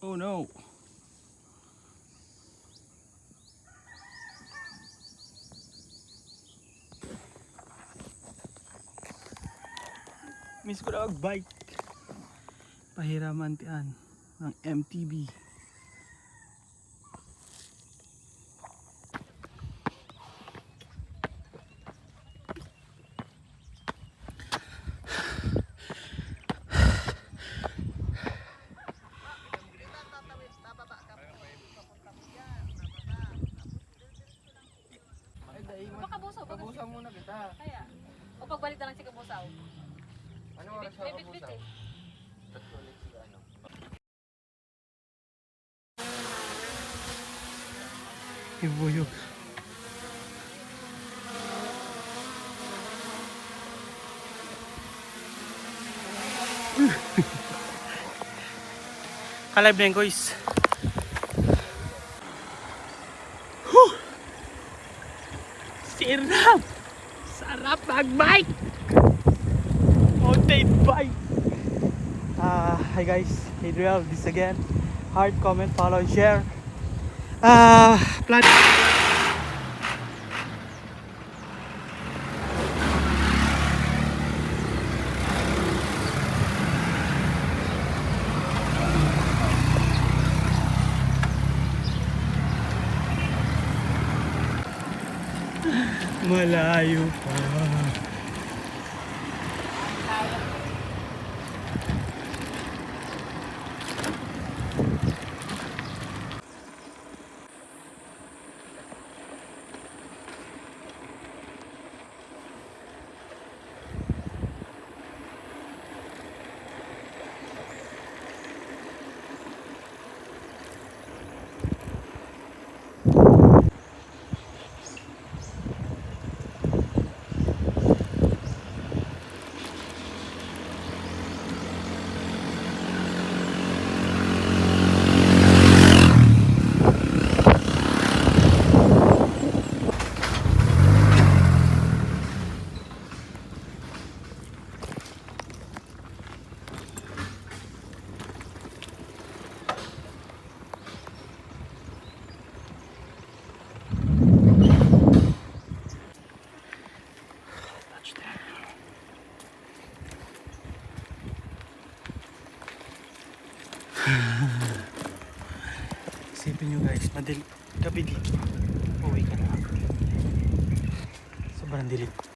Oh no. Miss ko na mag-bike. Pahiraman tiyan ng MTB. Kabusaw muna kita. Kaya. O pagbalik na lang si Kabusaw. Ano oras May ka bitbit kabusaw? eh. Tatlo ulit sila ano. Ibuyog. Kalab na yun, guys. Sarap! Sarap mag-bike! Mountain bike! Hi guys, Adriel, this again. Heart, comment, follow, share. Plan. Malayo pa. Isipin nyo guys, gabi dito. Uwi ka na. Sobrang dilim.